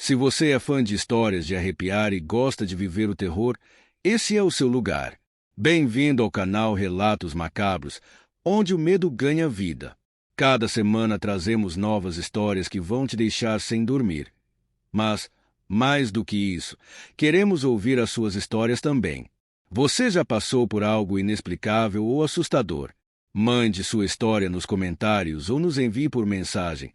Se você é fã de histórias de arrepiar e gosta de viver o terror, esse é o seu lugar. Bem-vindo ao canal Relatos Macabros, onde o medo ganha vida. Cada semana trazemos novas histórias que vão te deixar sem dormir. Mas, mais do que isso, queremos ouvir as suas histórias também. Você já passou por algo inexplicável ou assustador? Mande sua história nos comentários ou nos envie por mensagem.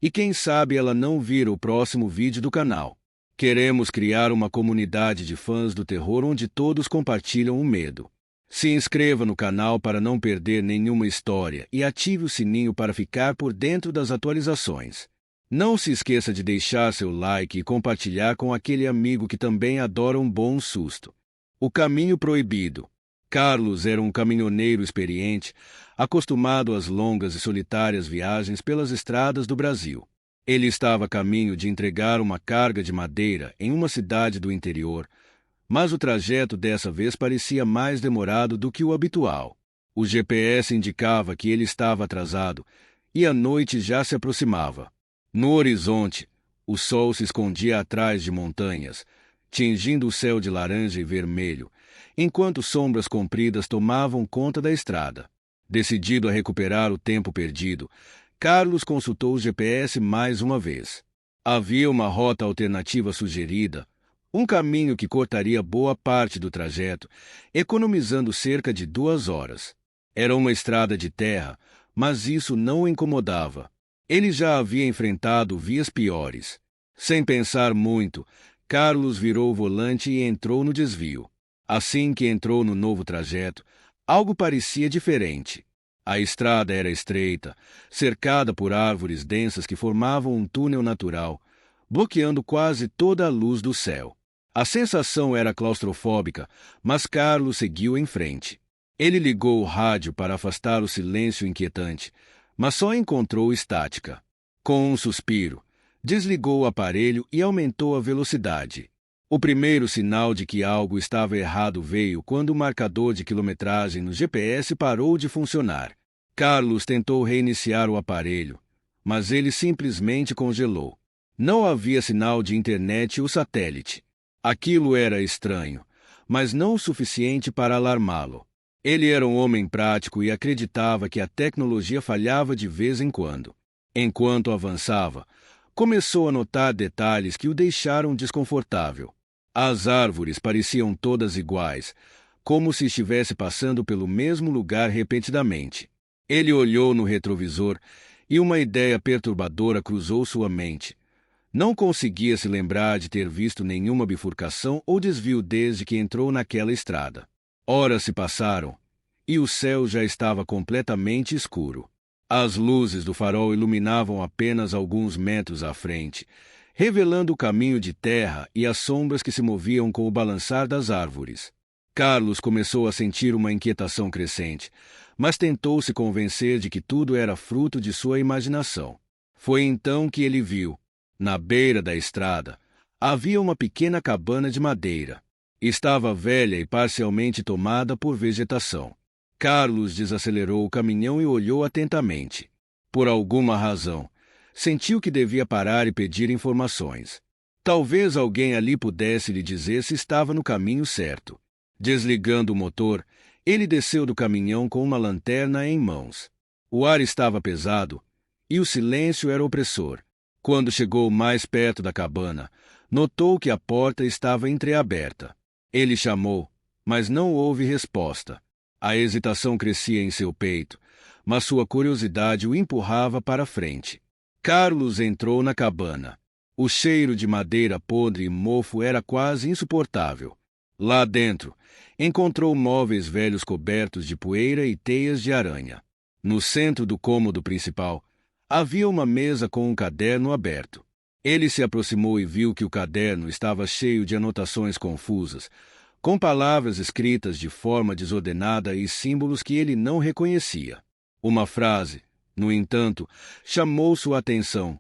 E quem sabe ela não vira o próximo vídeo do canal. Queremos criar uma comunidade de fãs do terror onde todos compartilham o medo. Se inscreva no canal para não perder nenhuma história e ative o sininho para ficar por dentro das atualizações. Não se esqueça de deixar seu like e compartilhar com aquele amigo que também adora um bom susto. O Caminho Proibido. Carlos era um caminhoneiro experiente, acostumado às longas e solitárias viagens pelas estradas do Brasil. Ele estava a caminho de entregar uma carga de madeira em uma cidade do interior, mas o trajeto dessa vez parecia mais demorado do que o habitual. O GPS indicava que ele estava atrasado e a noite já se aproximava. No horizonte, o sol se escondia atrás de montanhas, tingindo o céu de laranja e vermelho, enquanto sombras compridas tomavam conta da estrada. Decidido a recuperar o tempo perdido, Carlos consultou o GPS mais uma vez. Havia uma rota alternativa sugerida, um caminho que cortaria boa parte do trajeto, economizando cerca de 2 horas. Era uma estrada de terra, mas isso não o incomodava. Ele já havia enfrentado vias piores. Sem pensar muito, Carlos virou o volante e entrou no desvio. Assim que entrou no novo trajeto, algo parecia diferente. A estrada era estreita, cercada por árvores densas que formavam um túnel natural, bloqueando quase toda a luz do céu. A sensação era claustrofóbica, mas Carlos seguiu em frente. Ele ligou o rádio para afastar o silêncio inquietante, mas só encontrou estática. Com um suspiro, desligou o aparelho e aumentou a velocidade. O primeiro sinal de que algo estava errado veio quando o marcador de quilometragem no GPS parou de funcionar. Carlos tentou reiniciar o aparelho, mas ele simplesmente congelou. Não havia sinal de internet ou satélite. Aquilo era estranho, mas não o suficiente para alarmá-lo. Ele era um homem prático e acreditava que a tecnologia falhava de vez em quando. Enquanto avançava, começou a notar detalhes que o deixaram desconfortável. As árvores pareciam todas iguais, como se estivesse passando pelo mesmo lugar repetidamente. Ele olhou no retrovisor e uma ideia perturbadora cruzou sua mente. Não conseguia se lembrar de ter visto nenhuma bifurcação ou desvio desde que entrou naquela estrada. Horas se passaram e o céu já estava completamente escuro. As luzes do farol iluminavam apenas alguns metros à frente, revelando o caminho de terra e as sombras que se moviam com o balançar das árvores. Carlos começou a sentir uma inquietação crescente, mas tentou se convencer de que tudo era fruto de sua imaginação. Foi então que ele viu, na beira da estrada, havia uma pequena cabana de madeira. Estava velha e parcialmente tomada por vegetação. Carlos desacelerou o caminhão e olhou atentamente. Por alguma razão, sentiu que devia parar e pedir informações. Talvez alguém ali pudesse lhe dizer se estava no caminho certo. Desligando o motor, ele desceu do caminhão com uma lanterna em mãos. O ar estava pesado e o silêncio era opressor. Quando chegou mais perto da cabana, notou que a porta estava entreaberta. Ele chamou, mas não houve resposta. A hesitação crescia em seu peito, mas sua curiosidade o empurrava para frente. Carlos entrou na cabana. O cheiro de madeira podre e mofo era quase insuportável. Lá dentro, encontrou móveis velhos cobertos de poeira e teias de aranha. No centro do cômodo principal, havia uma mesa com um caderno aberto. Ele se aproximou e viu que o caderno estava cheio de anotações confusas, com palavras escritas de forma desordenada e símbolos que ele não reconhecia. Uma frase, no entanto, chamou sua atenção.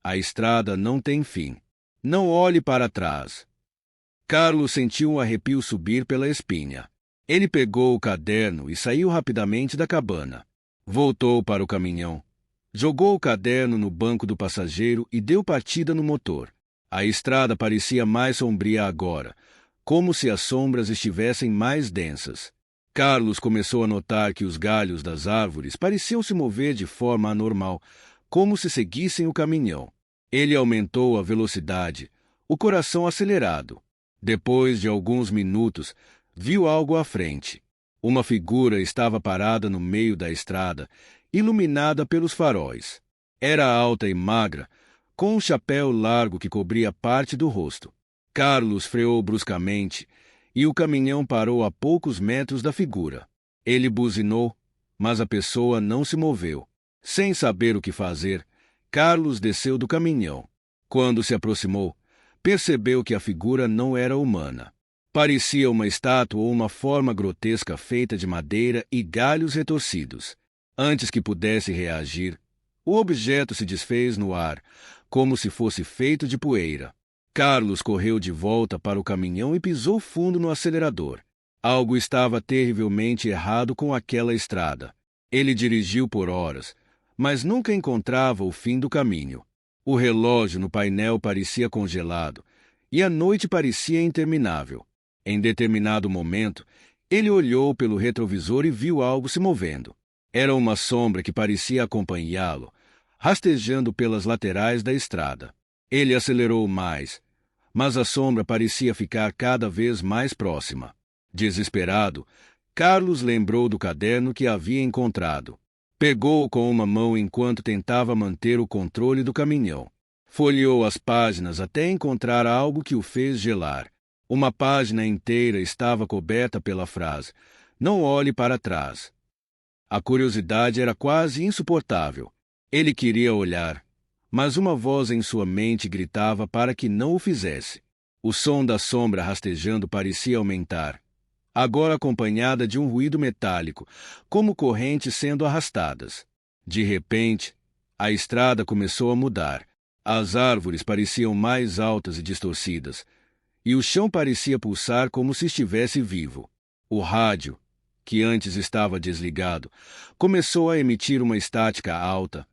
A estrada não tem fim. Não olhe para trás. Carlos sentiu um arrepio subir pela espinha. Ele pegou o caderno e saiu rapidamente da cabana. Voltou para o caminhão. Jogou o caderno no banco do passageiro e deu partida no motor. A estrada parecia mais sombria agora, como se as sombras estivessem mais densas. Carlos começou a notar que os galhos das árvores pareciam se mover de forma anormal, como se seguissem o caminhão. Ele aumentou a velocidade, o coração acelerado. Depois de alguns minutos, viu algo à frente. Uma figura estava parada no meio da estrada, iluminada pelos faróis. Era alta e magra, com um chapéu largo que cobria parte do rosto. Carlos freou bruscamente e o caminhão parou a poucos metros da figura. Ele buzinou, mas a pessoa não se moveu. Sem saber o que fazer, Carlos desceu do caminhão. Quando se aproximou, percebeu que a figura não era humana. Parecia uma estátua ou uma forma grotesca feita de madeira e galhos retorcidos. Antes que pudesse reagir, o objeto se desfez no ar, como se fosse feito de poeira. Carlos correu de volta para o caminhão e pisou fundo no acelerador. Algo estava terrivelmente errado com aquela estrada. Ele dirigiu por horas, mas nunca encontrava o fim do caminho. O relógio no painel parecia congelado e a noite parecia interminável. Em determinado momento, ele olhou pelo retrovisor e viu algo se movendo. Era uma sombra que parecia acompanhá-lo, rastejando pelas laterais da estrada. Ele acelerou mais, mas a sombra parecia ficar cada vez mais próxima. Desesperado, Carlos lembrou do caderno que havia encontrado. Pegou-o com uma mão enquanto tentava manter o controle do caminhão. Folheou as páginas até encontrar algo que o fez gelar. Uma página inteira estava coberta pela frase: "Não olhe para trás." A curiosidade era quase insuportável. Ele queria olhar, mas uma voz em sua mente gritava para que não o fizesse. O som da sombra rastejando parecia aumentar, agora acompanhada de um ruído metálico, como correntes sendo arrastadas. De repente, a estrada começou a mudar. As árvores pareciam mais altas e distorcidas, e o chão parecia pulsar como se estivesse vivo. O rádio, que antes estava desligado, começou a emitir uma estática alta,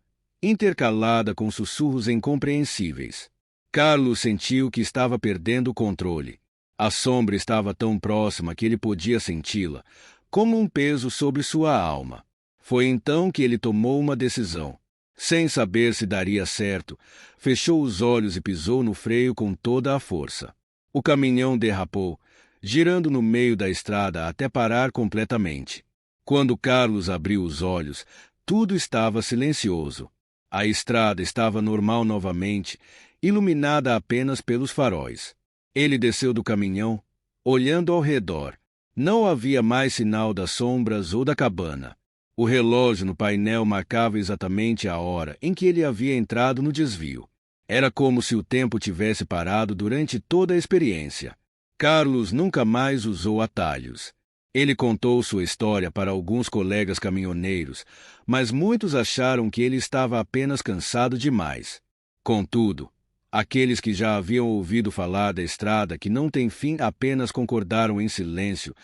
intercalada com sussurros incompreensíveis. Carlos sentiu que estava perdendo o controle. A sombra estava tão próxima que ele podia senti-la, como um peso sobre sua alma. Foi então que ele tomou uma decisão. Sem saber se daria certo, fechou os olhos e pisou no freio com toda a força. O caminhão derrapou, girando no meio da estrada até parar completamente. Quando Carlos abriu os olhos, tudo estava silencioso. A estrada estava normal novamente, iluminada apenas pelos faróis. Ele desceu do caminhão, olhando ao redor. Não havia mais sinal das sombras ou da cabana. O relógio no painel marcava exatamente a hora em que ele havia entrado no desvio. Era como se o tempo tivesse parado durante toda a experiência. Carlos nunca mais usou atalhos. Ele contou sua história para alguns colegas caminhoneiros, mas muitos acharam que ele estava apenas cansado demais. Contudo, aqueles que já haviam ouvido falar da estrada que não tem fim apenas concordaram em silêncio,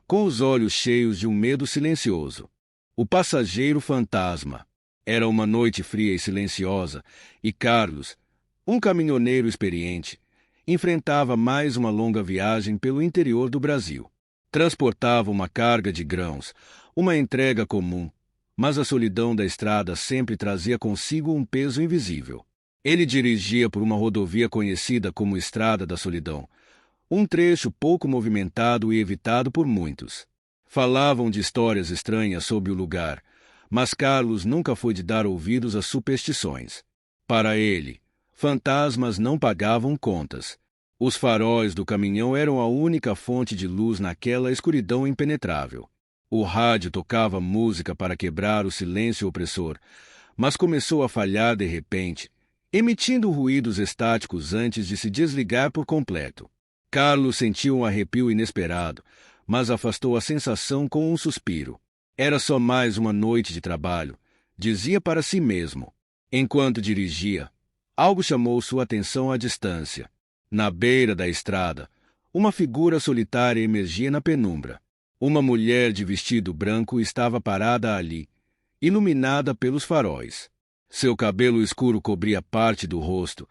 com os olhos cheios de um medo silencioso. O passageiro fantasma. Era uma noite fria e silenciosa, e Carlos, um caminhoneiro experiente, enfrentava mais uma longa viagem pelo interior do Brasil. Transportava uma carga de grãos, uma entrega comum, mas a solidão da estrada sempre trazia consigo um peso invisível. Ele dirigia por uma rodovia conhecida como Estrada da Solidão, um trecho pouco movimentado e evitado por muitos. Falavam de histórias estranhas sobre o lugar, mas Carlos nunca foi de dar ouvidos às superstições. Para ele, fantasmas não pagavam contas. Os faróis do caminhão eram a única fonte de luz naquela escuridão impenetrável. O rádio tocava música para quebrar o silêncio opressor, mas começou a falhar de repente, emitindo ruídos estáticos antes de se desligar por completo. Carlos sentiu um arrepio inesperado, mas afastou a sensação com um suspiro. Era só mais uma noite de trabalho, dizia para si mesmo. Enquanto dirigia, algo chamou sua atenção à distância. Na beira da estrada, uma figura solitária emergia na penumbra. Uma mulher de vestido branco estava parada ali, iluminada pelos faróis. Seu cabelo escuro cobria parte do rosto,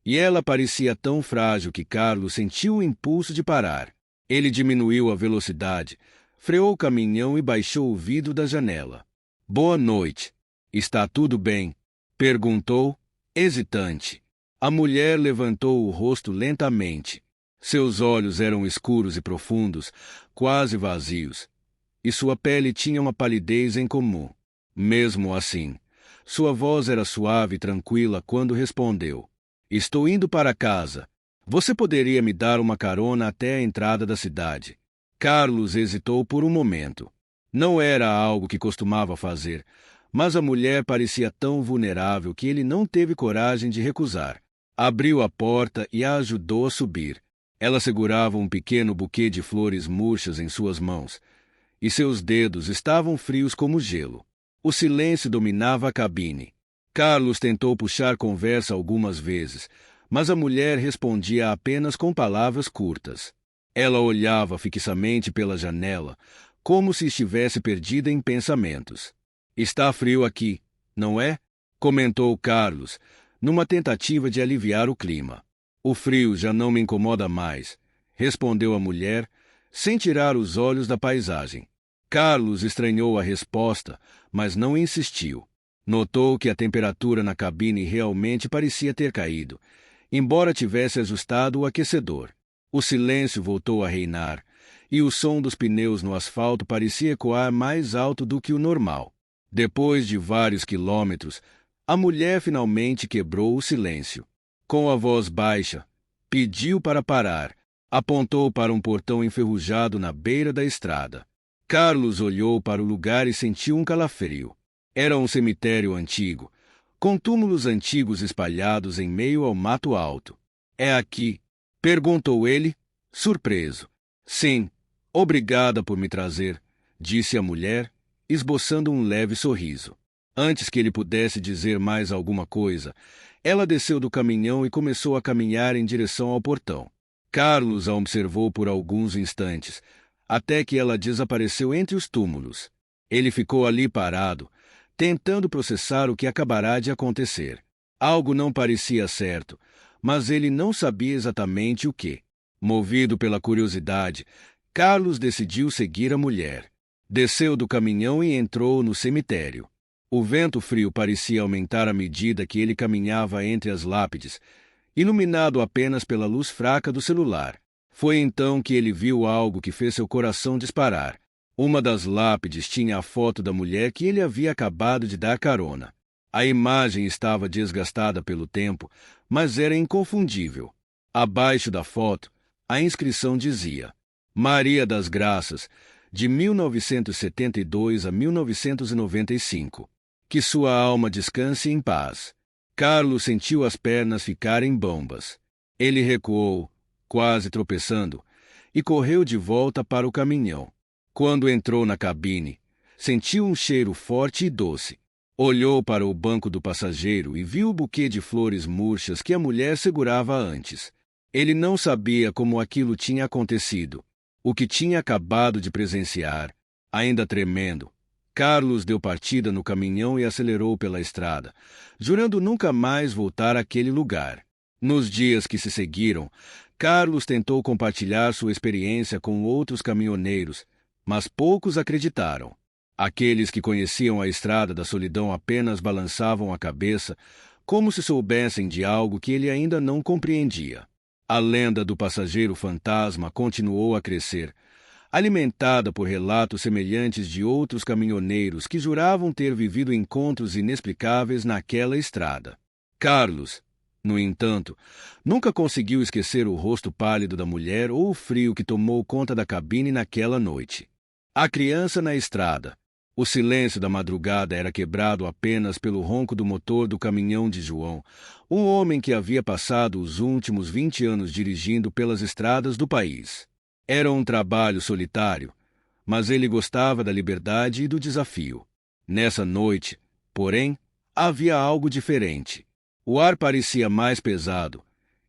e ela parecia tão frágil que Carlos sentiu o impulso de parar. Ele diminuiu a velocidade, freou o caminhão e baixou o vidro da janela. "Boa noite. Está tudo bem?" perguntou, hesitante. A mulher levantou o rosto lentamente. Seus olhos eram escuros e profundos, quase vazios, e sua pele tinha uma palidez incomum. Mesmo assim, sua voz era suave e tranquila quando respondeu: "Estou indo para casa. Você poderia me dar uma carona até a entrada da cidade?" Carlos hesitou por um momento. Não era algo que costumava fazer, mas a mulher parecia tão vulnerável que ele não teve coragem de recusar. Abriu a porta e a ajudou a subir. Ela segurava um pequeno buquê de flores murchas em suas mãos, e seus dedos estavam frios como gelo. O silêncio dominava a cabine. Carlos tentou puxar conversa algumas vezes, mas a mulher respondia apenas com palavras curtas. Ela olhava fixamente pela janela, como se estivesse perdida em pensamentos. "Está frio aqui, não é?" comentou Carlos, numa tentativa de aliviar o clima. "O frio já não me incomoda mais", respondeu a mulher, sem tirar os olhos da paisagem. Carlos estranhou a resposta, mas não insistiu. Notou que a temperatura na cabine realmente parecia ter caído, embora tivesse ajustado o aquecedor. O silêncio voltou a reinar, e o som dos pneus no asfalto parecia ecoar mais alto do que o normal. Depois de vários quilômetros, a mulher finalmente quebrou o silêncio. Com a voz baixa, pediu para parar. Apontou para um portão enferrujado na beira da estrada. Carlos olhou para o lugar e sentiu um calafrio. Era um cemitério antigo, com túmulos antigos espalhados em meio ao mato alto. "É aqui?" perguntou ele, surpreso. "Sim, obrigada por me trazer", disse a mulher, esboçando um leve sorriso. Antes que ele pudesse dizer mais alguma coisa, ela desceu do caminhão e começou a caminhar em direção ao portão. Carlos a observou por alguns instantes, até que ela desapareceu entre os túmulos. Ele ficou ali parado, tentando processar o que acabará de acontecer. Algo não parecia certo, mas ele não sabia exatamente o que. Movido pela curiosidade, Carlos decidiu seguir a mulher. Desceu do caminhão e entrou no cemitério. O vento frio parecia aumentar à medida que ele caminhava entre as lápides, iluminado apenas pela luz fraca do celular. Foi então que ele viu algo que fez seu coração disparar. Uma das lápides tinha a foto da mulher que ele havia acabado de dar carona. A imagem estava desgastada pelo tempo, mas era inconfundível. Abaixo da foto, a inscrição dizia: Maria das Graças, de 1972 a 1995. Que sua alma descanse em paz. Carlos sentiu as pernas ficarem bambas. Ele recuou, quase tropeçando, e correu de volta para o caminhão. Quando entrou na cabine, sentiu um cheiro forte e doce. Olhou para o banco do passageiro e viu o buquê de flores murchas que a mulher segurava antes. Ele não sabia como aquilo tinha acontecido, o que tinha acabado de presenciar. Ainda tremendo, Carlos deu partida no caminhão e acelerou pela estrada, jurando nunca mais voltar àquele lugar. Nos dias que se seguiram, Carlos tentou compartilhar sua experiência com outros caminhoneiros, mas poucos acreditaram. Aqueles que conheciam a estrada da solidão apenas balançavam a cabeça, como se soubessem de algo que ele ainda não compreendia. A lenda do passageiro fantasma continuou a crescer, alimentada por relatos semelhantes de outros caminhoneiros que juravam ter vivido encontros inexplicáveis naquela estrada. Carlos, no entanto, nunca conseguiu esquecer o rosto pálido da mulher ou o frio que tomou conta da cabine naquela noite. A criança na estrada. O silêncio da madrugada era quebrado apenas pelo ronco do motor do caminhão de João, um homem que havia passado os últimos 20 anos dirigindo pelas estradas do país. Era um trabalho solitário, mas ele gostava da liberdade e do desafio. Nessa noite, porém, havia algo diferente. O ar parecia mais pesado,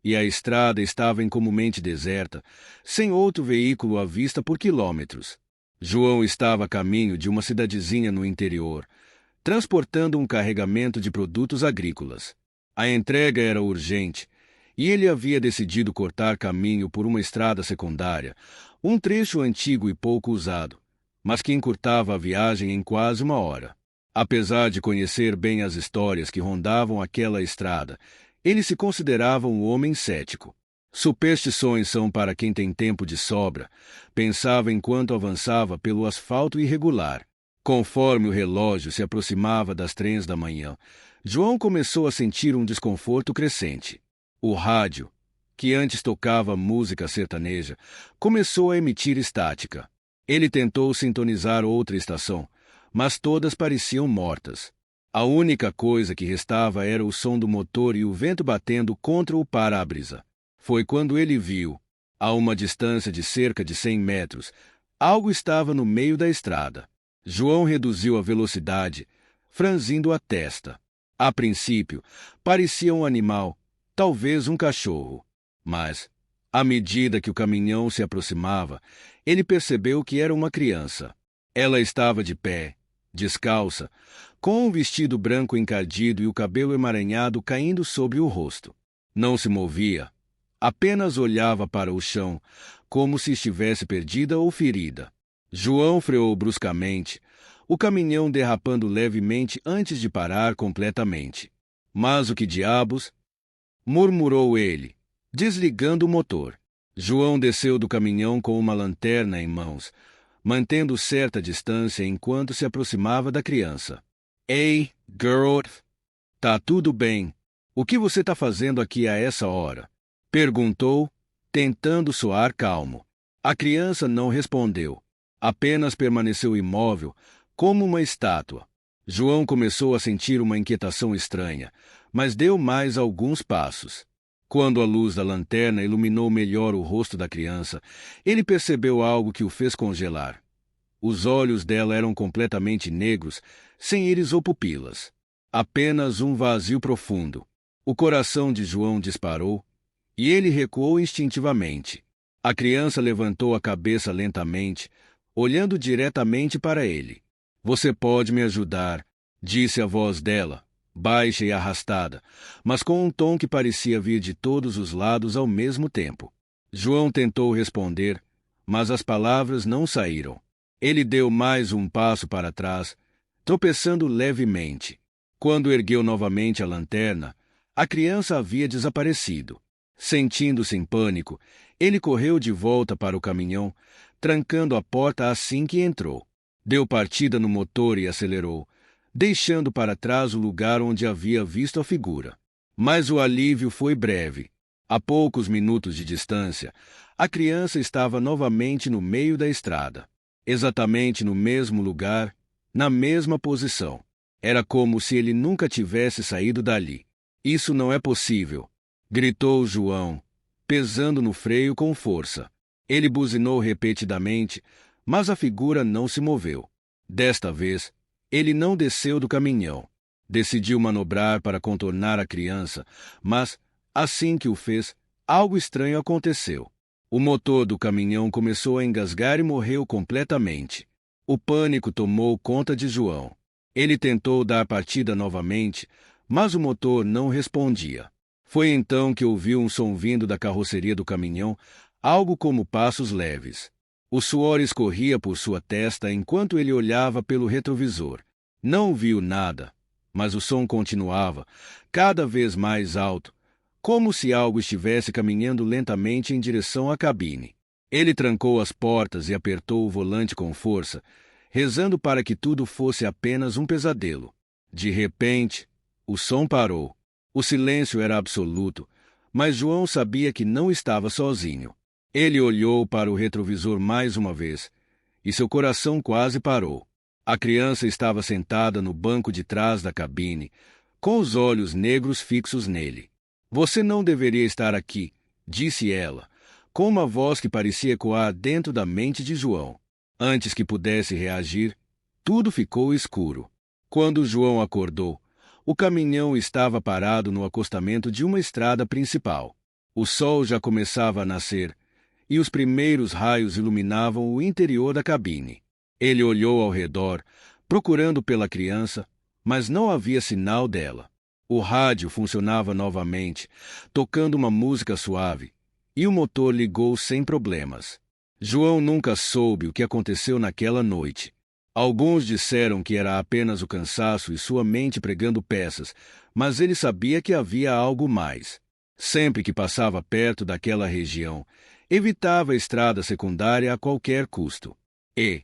e a estrada estava incomumente deserta, sem outro veículo à vista por quilômetros. João estava a caminho de uma cidadezinha no interior, transportando um carregamento de produtos agrícolas. A entrega era urgente, e ele havia decidido cortar caminho por uma estrada secundária, um trecho antigo e pouco usado, mas que encurtava a viagem em quase uma hora. Apesar de conhecer bem as histórias que rondavam aquela estrada, ele se considerava um homem cético. Superstições são para quem tem tempo de sobra, pensava enquanto avançava pelo asfalto irregular. Conforme o relógio se aproximava das 3 da manhã, João começou a sentir um desconforto crescente. O rádio, que antes tocava música sertaneja, começou a emitir estática. Ele tentou sintonizar outra estação, mas todas pareciam mortas. A única coisa que restava era o som do motor e o vento batendo contra o para-brisa. Foi quando ele viu, a uma distância de cerca de 100 metros, algo estava no meio da estrada. João reduziu a velocidade, franzindo a testa. A princípio, parecia um animal, talvez um cachorro. Mas, à medida que o caminhão se aproximava, ele percebeu que era uma criança. Ela estava de pé, descalça, com um vestido branco encardido e o cabelo emaranhado caindo sobre o rosto. Não se movia, apenas olhava para o chão, como se estivesse perdida ou ferida. João freou bruscamente, o caminhão derrapando levemente antes de parar completamente. Mas o que diabos? Murmurou ele, desligando o motor. João desceu do caminhão com uma lanterna em mãos, mantendo certa distância enquanto se aproximava da criança. Ei, girl, tá tudo bem? O que você tá fazendo aqui a essa hora? Perguntou, tentando soar calmo. A criança não respondeu. Apenas permaneceu imóvel, como uma estátua. João começou a sentir uma inquietação estranha, mas deu mais alguns passos. Quando a luz da lanterna iluminou melhor o rosto da criança, ele percebeu algo que o fez congelar. Os olhos dela eram completamente negros, sem íris ou pupilas. Apenas um vazio profundo. O coração de João disparou, e ele recuou instintivamente. A criança levantou a cabeça lentamente, olhando diretamente para ele. Você pode me ajudar, disse a voz dela, baixa e arrastada, mas com um tom que parecia vir de todos os lados ao mesmo tempo. João tentou responder, mas as palavras não saíram. Ele deu mais um passo para trás, tropeçando levemente. Quando ergueu novamente a lanterna, a criança havia desaparecido. Sentindo-se em pânico, ele correu de volta para o caminhão, trancando a porta assim que entrou. Deu partida no motor e acelerou, deixando para trás o lugar onde havia visto a figura. Mas o alívio foi breve. A poucos minutos de distância, a criança estava novamente no meio da estrada, exatamente no mesmo lugar, na mesma posição. Era como se ele nunca tivesse saído dali. Isso não é possível, gritou João, pesando no freio com força. Ele buzinou repetidamente, mas a figura não se moveu. Desta vez, ele não desceu do caminhão. Decidiu manobrar para contornar a criança, mas, assim que o fez, algo estranho aconteceu. O motor do caminhão começou a engasgar e morreu completamente. O pânico tomou conta de João. Ele tentou dar partida novamente, mas o motor não respondia. Foi então que ouviu um som vindo da carroceria do caminhão, algo como passos leves. O suor escorria por sua testa enquanto ele olhava pelo retrovisor. Não viu nada, mas o som continuava, cada vez mais alto, como se algo estivesse caminhando lentamente em direção à cabine. Ele trancou as portas e apertou o volante com força, rezando para que tudo fosse apenas um pesadelo. De repente, o som parou. O silêncio era absoluto, mas João sabia que não estava sozinho. Ele olhou para o retrovisor mais uma vez, e seu coração quase parou. A criança estava sentada no banco de trás da cabine, com os olhos negros fixos nele. Você não deveria estar aqui, disse ela, com uma voz que parecia ecoar dentro da mente de João. Antes que pudesse reagir, tudo ficou escuro. Quando João acordou, o caminhão estava parado no acostamento de uma estrada principal. O sol já começava a nascer, e os primeiros raios iluminavam o interior da cabine. Ele olhou ao redor, procurando pela criança, mas não havia sinal dela. O rádio funcionava novamente, tocando uma música suave, e o motor ligou sem problemas. João nunca soube o que aconteceu naquela noite. Alguns disseram que era apenas o cansaço e sua mente pregando peças, mas ele sabia que havia algo mais. Sempre que passava perto daquela região, evitava a estrada secundária a qualquer custo. E,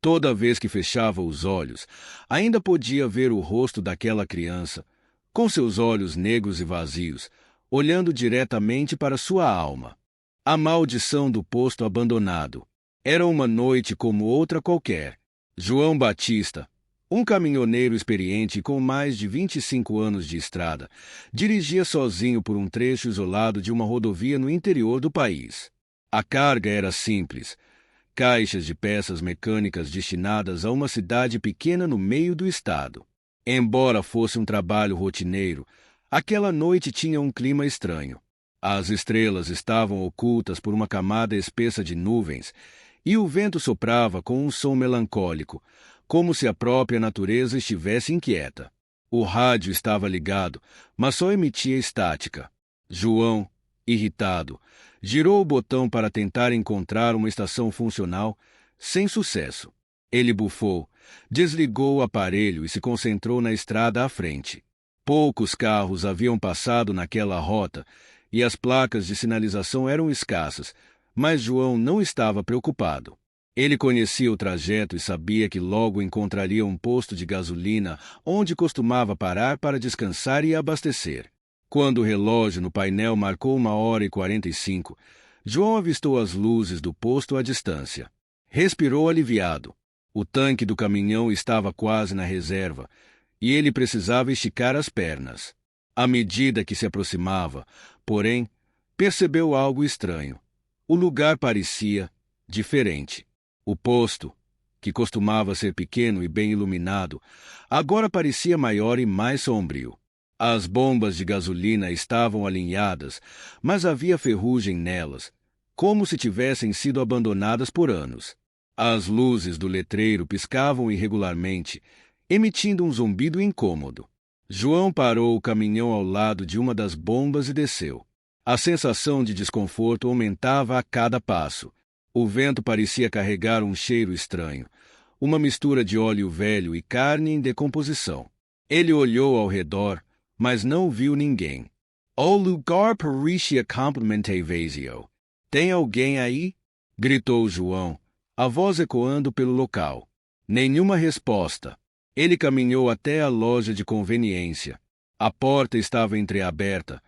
toda vez que fechava os olhos, ainda podia ver o rosto daquela criança, com seus olhos negros e vazios, olhando diretamente para sua alma. A maldição do posto abandonado. Era uma noite como outra qualquer. João Batista, um caminhoneiro experiente com mais de 25 anos de estrada, dirigia sozinho por um trecho isolado de uma rodovia no interior do país. A carga era simples: caixas de peças mecânicas destinadas a uma cidade pequena no meio do estado. Embora fosse um trabalho rotineiro, aquela noite tinha um clima estranho. As estrelas estavam ocultas por uma camada espessa de nuvens, e o vento soprava com um som melancólico, como se a própria natureza estivesse inquieta. O rádio estava ligado, mas só emitia estática. João, irritado, girou o botão para tentar encontrar uma estação funcional, sem sucesso. Ele bufou, desligou o aparelho e se concentrou na estrada à frente. Poucos carros haviam passado naquela rota e as placas de sinalização eram escassas, mas João não estava preocupado. Ele conhecia o trajeto e sabia que logo encontraria um posto de gasolina onde costumava parar para descansar e abastecer. Quando o relógio no painel marcou 1h45, João avistou as luzes do posto à distância. Respirou aliviado. O tanque do caminhão estava quase na reserva e ele precisava esticar as pernas. À medida que se aproximava, porém, percebeu algo estranho. O lugar parecia diferente. O posto, que costumava ser pequeno e bem iluminado, agora parecia maior e mais sombrio. As bombas de gasolina estavam alinhadas, mas havia ferrugem nelas, como se tivessem sido abandonadas por anos. As luzes do letreiro piscavam irregularmente, emitindo um zumbido incômodo. João parou o caminhão ao lado de uma das bombas e desceu. A sensação de desconforto aumentava a cada passo. O vento parecia carregar um cheiro estranho, uma mistura de óleo velho e carne em decomposição. Ele olhou ao redor, mas não viu ninguém. O lugar parecia completamente vazio. Tem alguém aí? Gritou João, a voz ecoando pelo local. Nenhuma resposta. Ele caminhou até a loja de conveniência. A porta estava entreaberta,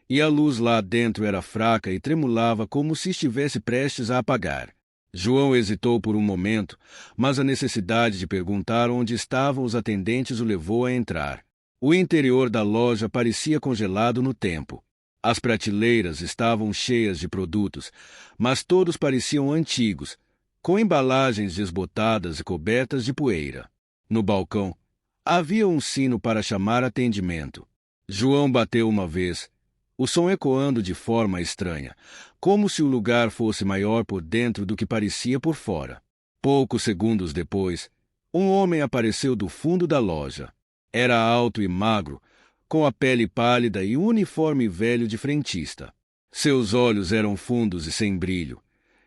e a luz lá dentro era fraca e tremulava como se estivesse prestes a apagar. João hesitou por um momento, mas a necessidade de perguntar onde estavam os atendentes o levou a entrar. O interior da loja parecia congelado no tempo. As prateleiras estavam cheias de produtos, mas todos pareciam antigos, com embalagens desbotadas e cobertas de poeira. No balcão, havia um sino para chamar atendimento. João bateu uma vez, o som ecoando de forma estranha, como se o lugar fosse maior por dentro do que parecia por fora. Poucos segundos depois, um homem apareceu do fundo da loja. Era alto e magro, com a pele pálida e um uniforme velho de frentista. Seus olhos eram fundos e sem brilho,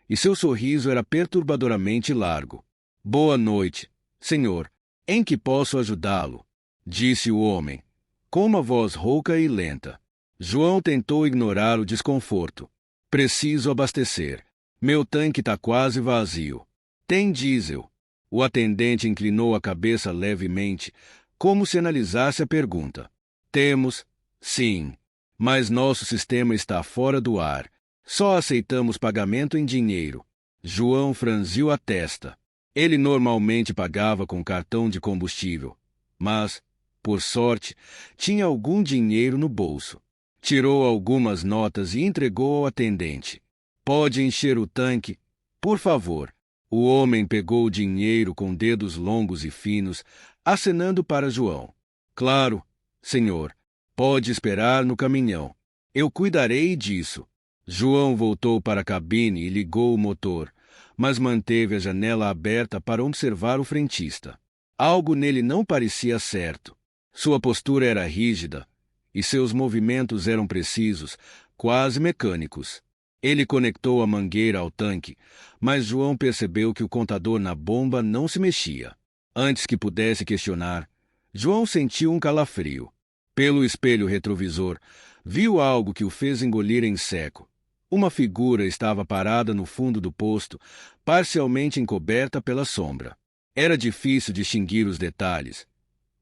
e seu sorriso era perturbadoramente largo. "Boa noite, senhor. Em que posso ajudá-lo?" disse o homem, com uma voz rouca e lenta. João tentou ignorar o desconforto. "Preciso abastecer. Meu tanque está quase vazio. Tem diesel?" O atendente inclinou a cabeça levemente, como se analisasse a pergunta. "Temos, sim, mas nosso sistema está fora do ar. Só aceitamos pagamento em dinheiro." João franziu a testa. Ele normalmente pagava com cartão de combustível, mas, por sorte, tinha algum dinheiro no bolso. Tirou algumas notas e entregou ao atendente. "Pode encher o tanque, por favor." O homem pegou o dinheiro com dedos longos e finos, acenando para João. "Claro, senhor. Pode esperar no caminhão. Eu cuidarei disso." João voltou para a cabine e ligou o motor, mas manteve a janela aberta para observar o frentista. Algo nele não parecia certo. Sua postura era rígida, e seus movimentos eram precisos, quase mecânicos. Ele conectou a mangueira ao tanque, mas João percebeu que o contador na bomba não se mexia. Antes que pudesse questionar, João sentiu um calafrio. Pelo espelho retrovisor, viu algo que o fez engolir em seco. Uma figura estava parada no fundo do posto, parcialmente encoberta pela sombra. Era difícil distinguir os detalhes,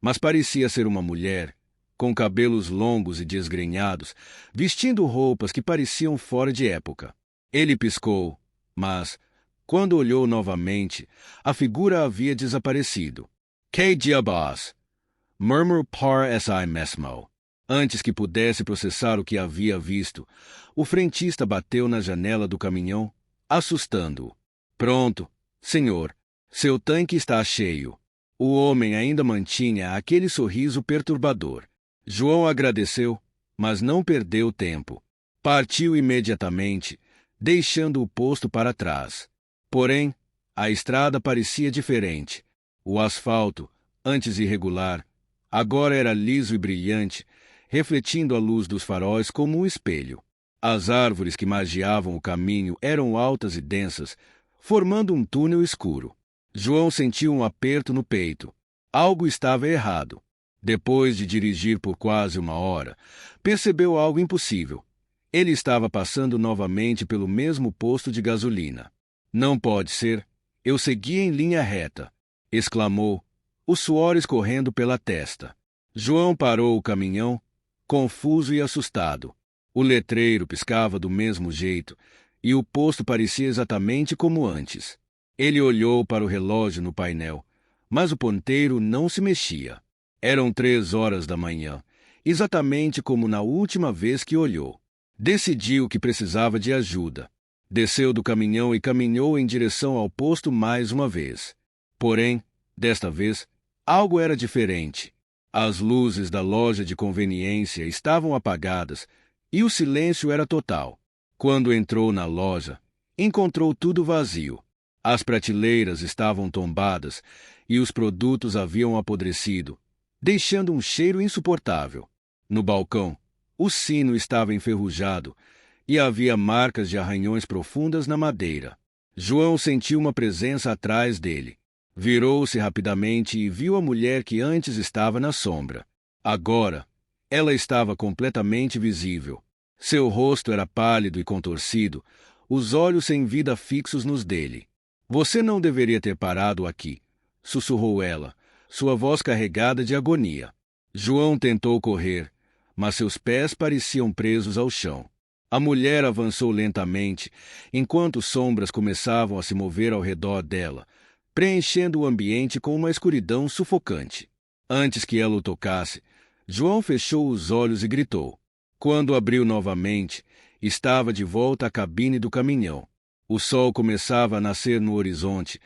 mas parecia ser uma mulher, com cabelos longos e desgrenhados, vestindo roupas que pareciam fora de época. Ele piscou, mas, quando olhou novamente, a figura havia desaparecido. "Que diabos?" murmurou para si mesmo. Antes que pudesse processar o que havia visto, o frentista bateu na janela do caminhão, assustando-o. "Pronto, senhor. Seu tanque está cheio." O homem ainda mantinha aquele sorriso perturbador. João agradeceu, mas não perdeu tempo. Partiu imediatamente, deixando o posto para trás. Porém, a estrada parecia diferente. O asfalto, antes irregular, agora era liso e brilhante, refletindo a luz dos faróis como um espelho. As árvores que margeavam o caminho eram altas e densas, formando um túnel escuro. João sentiu um aperto no peito. Algo estava errado. Depois de dirigir por quase uma hora, percebeu algo impossível. Ele estava passando novamente pelo mesmo posto de gasolina. "Não pode ser. Eu seguia em linha reta", exclamou, o suor escorrendo pela testa. João parou o caminhão, confuso e assustado. O letreiro piscava do mesmo jeito, e o posto parecia exatamente como antes. Ele olhou para o relógio no painel, mas o ponteiro não se mexia. Eram 3 horas da manhã, exatamente como na última vez que olhou. Decidiu que precisava de ajuda. Desceu do caminhão e caminhou em direção ao posto mais uma vez. Porém, desta vez, algo era diferente. As luzes da loja de conveniência estavam apagadas e o silêncio era total. Quando entrou na loja, encontrou tudo vazio. As prateleiras estavam tombadas e os produtos haviam apodrecido, deixando um cheiro insuportável. No balcão, o sino estava enferrujado e havia marcas de arranhões profundas na madeira. João sentiu uma presença atrás dele. Virou-se rapidamente e viu a mulher que antes estava na sombra. Agora, ela estava completamente visível. Seu rosto era pálido e contorcido, os olhos sem vida fixos nos dele. "Você não deveria ter parado aqui", sussurrou ela, sua voz carregada de agonia. João tentou correr, mas seus pés pareciam presos ao chão. A mulher avançou lentamente, enquanto sombras começavam a se mover ao redor dela, preenchendo o ambiente com uma escuridão sufocante. Antes que ela o tocasse, João fechou os olhos e gritou. Quando abriu novamente, estava de volta à cabine do caminhão. O sol começava a nascer no horizonte,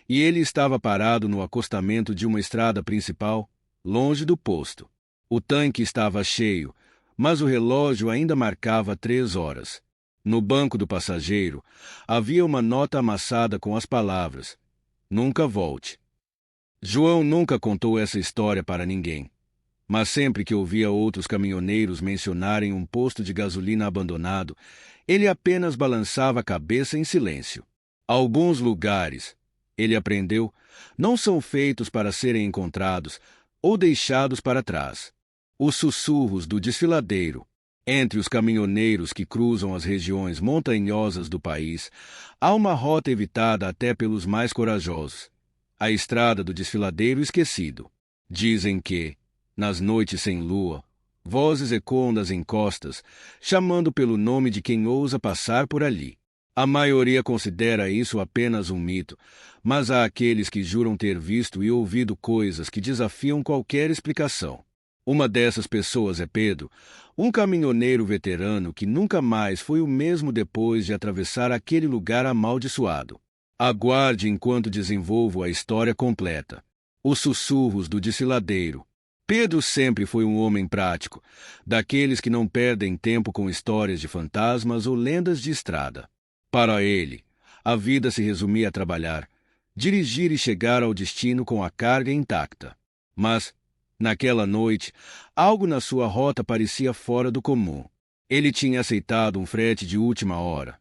e ele estava parado no acostamento de uma estrada principal, longe do posto. O tanque estava cheio, mas o relógio ainda marcava 3 horas. No banco do passageiro, havia uma nota amassada com as palavras: "Nunca volte." João nunca contou essa história para ninguém, mas sempre que ouvia outros caminhoneiros mencionarem um posto de gasolina abandonado, ele apenas balançava a cabeça em silêncio. Alguns lugares, ele aprendeu, não são feitos para serem encontrados ou deixados para trás. Os sussurros do desfiladeiro. Entre os caminhoneiros que cruzam as regiões montanhosas do país, há uma rota evitada até pelos mais corajosos: a estrada do desfiladeiro esquecido. Dizem que, nas noites sem lua, vozes ecoam das encostas, chamando pelo nome de quem ousa passar por ali. A maioria considera isso apenas um mito, mas há aqueles que juram ter visto e ouvido coisas que desafiam qualquer explicação. Uma dessas pessoas é Pedro, um caminhoneiro veterano que nunca mais foi o mesmo depois de atravessar aquele lugar amaldiçoado. Aguarde enquanto desenvolvo a história completa. Os sussurros do desfiladeiro. Pedro sempre foi um homem prático, daqueles que não perdem tempo com histórias de fantasmas ou lendas de estrada. Para ele, a vida se resumia a trabalhar, dirigir e chegar ao destino com a carga intacta. Mas, Naquela noite, algo na sua rota parecia fora do comum. Ele tinha aceitado um frete de última hora.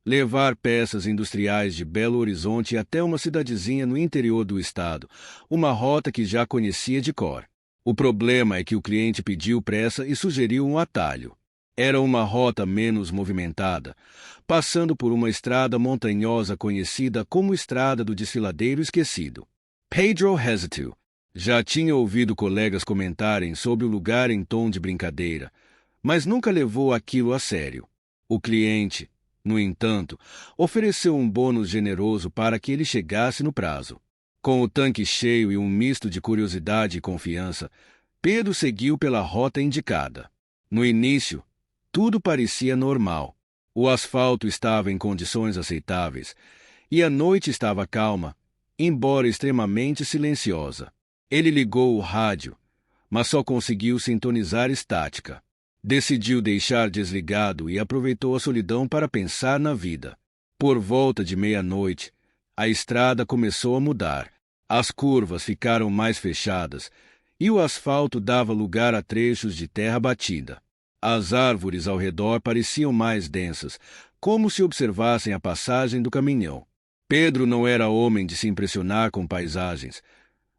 Levar peças industriais de Belo Horizonte até uma cidadezinha no interior do estado, uma rota que já conhecia de cor. O problema é que o cliente pediu pressa e sugeriu um atalho. Era uma rota menos movimentada, passando por uma estrada montanhosa conhecida como Estrada do Desfiladeiro Esquecido. Pedro hesitou. Já tinha ouvido colegas comentarem sobre o lugar em tom de brincadeira, mas nunca levou aquilo a sério. O cliente, no entanto, ofereceu um bônus generoso para que ele chegasse no prazo. Com o tanque cheio e um misto de curiosidade e confiança, Pedro seguiu pela rota indicada. No início, tudo parecia normal. O asfalto estava em condições aceitáveis e a noite estava calma, embora extremamente silenciosa. Ele ligou o rádio, mas só conseguiu sintonizar estática. Decidiu deixar desligado e aproveitou a solidão para pensar na vida. Por volta de meia-noite, a estrada começou a mudar. As curvas ficaram mais fechadas e o asfalto dava lugar a trechos de terra batida. As árvores ao redor pareciam mais densas, como se observassem a passagem do caminhão. Pedro não era homem de se impressionar com paisagens,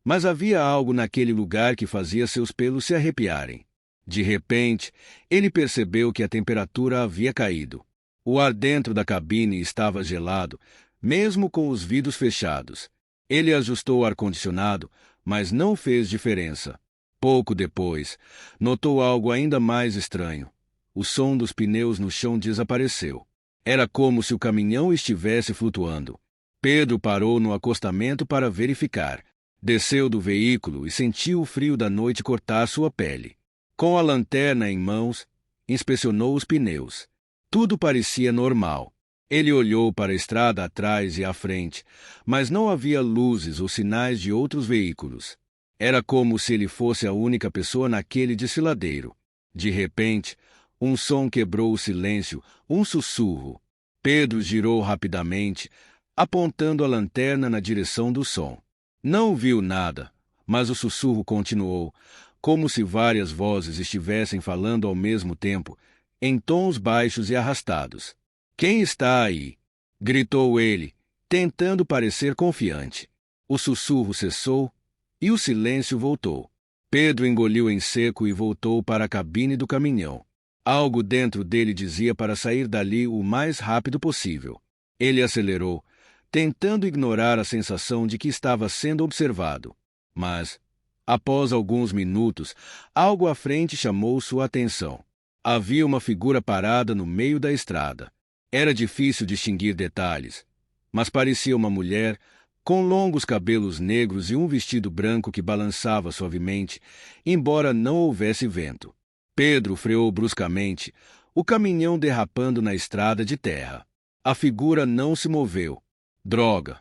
mas havia algo naquele lugar que fazia seus pelos se arrepiarem. De repente, ele percebeu que a temperatura havia caído. O ar dentro da cabine estava gelado, mesmo com os vidros fechados. Ele ajustou o ar-condicionado, mas não fez diferença. Pouco depois, notou algo ainda mais estranho. O som dos pneus no chão desapareceu. Era como se o caminhão estivesse flutuando. Pedro parou no acostamento para verificar. Desceu do veículo e sentiu o frio da noite cortar sua pele. Com a lanterna em mãos, inspecionou os pneus. Tudo parecia normal. Ele olhou para a estrada atrás e à frente, mas não havia luzes ou sinais de outros veículos. Era como se ele fosse a única pessoa naquele desfiladeiro. De repente, um som quebrou o silêncio, um sussurro. Pedro girou rapidamente, apontando a lanterna na direção do som. Não viu nada, mas o sussurro continuou, como se várias vozes estivessem falando ao mesmo tempo, em tons baixos e arrastados. "Quem está aí?" gritou ele, tentando parecer confiante. O sussurro cessou e o silêncio voltou. Pedro engoliu em seco e voltou para a cabine do caminhão. Algo dentro dele dizia para sair dali o mais rápido possível. Ele acelerou, tentando ignorar a sensação de que estava sendo observado. Mas, após alguns minutos, algo à frente chamou sua atenção. Havia uma figura parada no meio da estrada. Era difícil distinguir detalhes, mas parecia uma mulher com longos cabelos negros e um vestido branco que balançava suavemente, embora não houvesse vento. Pedro freou bruscamente, o caminhão derrapando na estrada de terra. A figura não se moveu. "Droga!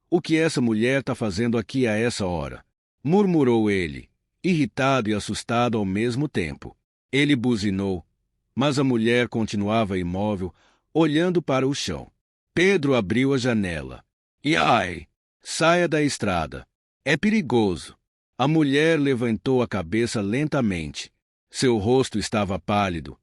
O que essa mulher está fazendo aqui a essa hora?" murmurou ele, irritado e assustado ao mesmo tempo. Ele buzinou, mas a mulher continuava imóvel, olhando para o chão. Pedro abriu a janela. "Ai! Saia da estrada. É perigoso." A mulher levantou a cabeça lentamente. Seu rosto estava pálido,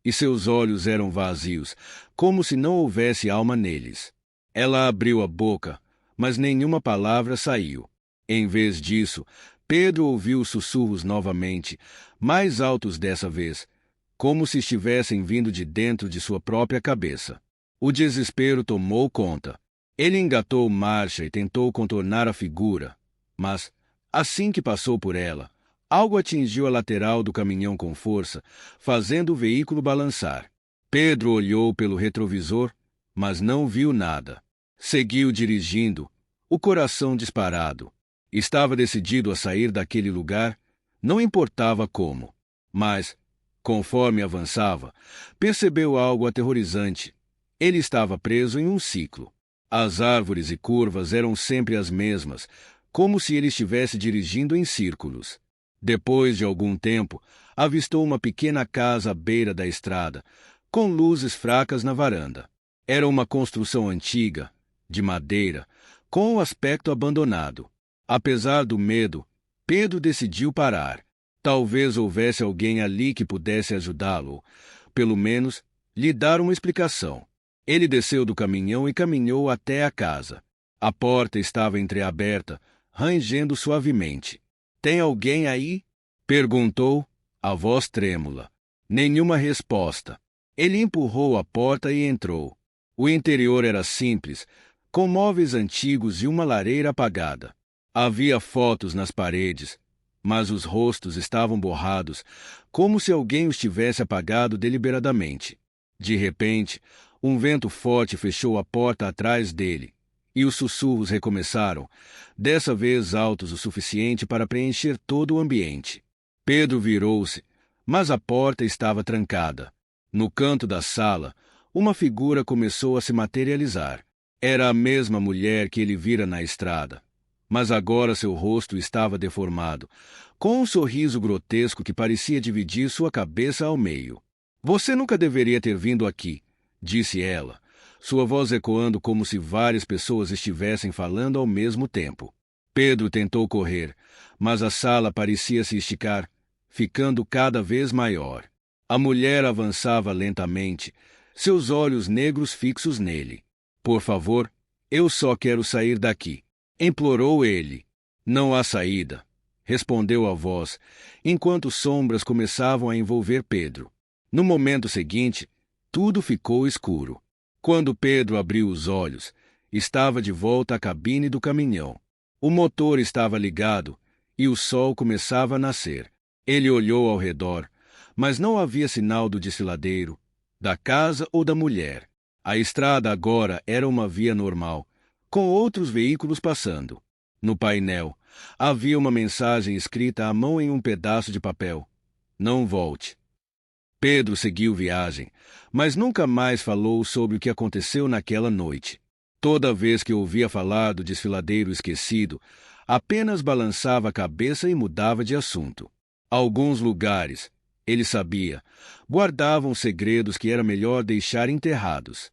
e seus olhos eram vazios, como se não houvesse alma neles. Ela abriu a boca, mas nenhuma palavra saiu. Em vez disso, Pedro ouviu sussurros novamente, mais altos dessa vez, como se estivessem vindo de dentro de sua própria cabeça. O desespero tomou conta. Ele engatou marcha e tentou contornar a figura, mas, assim que passou por ela, algo atingiu a lateral do caminhão com força, fazendo o veículo balançar. Pedro olhou pelo retrovisor, mas não viu nada. Seguiu dirigindo, o coração disparado. Estava decidido a sair daquele lugar, não importava como. Mas, conforme avançava, percebeu algo aterrorizante. Ele estava preso em um ciclo. As árvores e curvas eram sempre as mesmas, como se ele estivesse dirigindo em círculos. Depois de algum tempo, avistou uma pequena casa à beira da estrada, com luzes fracas na varanda. Era uma construção antiga, de madeira, com o aspecto abandonado. Apesar do medo, Pedro decidiu parar. Talvez houvesse alguém ali que pudesse ajudá-lo, pelo menos lhe dar uma explicação. Ele desceu do caminhão e caminhou até a casa. A porta estava entreaberta, rangendo suavemente. "Tem alguém aí?" perguntou, a voz trêmula. Nenhuma resposta. Ele empurrou a porta e entrou. O interior era simples, com móveis antigos e uma lareira apagada. Havia fotos nas paredes, mas os rostos estavam borrados, como se alguém os tivesse apagado deliberadamente. De repente, um vento forte fechou a porta atrás dele, e os sussurros recomeçaram, dessa vez altos o suficiente para preencher todo o ambiente. Pedro virou-se, mas a porta estava trancada. No canto da sala, uma figura começou a se materializar. Era a mesma mulher que ele vira na estrada, mas agora seu rosto estava deformado, com um sorriso grotesco que parecia dividir sua cabeça ao meio. "Você nunca deveria ter vindo aqui", disse ela, sua voz ecoando como se várias pessoas estivessem falando ao mesmo tempo. Pedro tentou correr, mas a sala parecia se esticar, ficando cada vez maior. A mulher avançava lentamente, seus olhos negros fixos nele. "Por favor, eu só quero sair daqui", implorou ele. "Não há saída", respondeu a voz, enquanto sombras começavam a envolver Pedro. No momento seguinte, tudo ficou escuro. Quando Pedro abriu os olhos, estava de volta à cabine do caminhão. O motor estava ligado e o sol começava a nascer. Ele olhou ao redor, mas não havia sinal do desfiladeiro, da casa ou da mulher. A estrada agora era uma via normal, com outros veículos passando. No painel, havia uma mensagem escrita à mão em um pedaço de papel: "Não volte". Pedro seguiu viagem, mas nunca mais falou sobre o que aconteceu naquela noite. Toda vez que ouvia falar do desfiladeiro esquecido, apenas balançava a cabeça e mudava de assunto. Alguns lugares, ele sabia, guardavam segredos que era melhor deixar enterrados.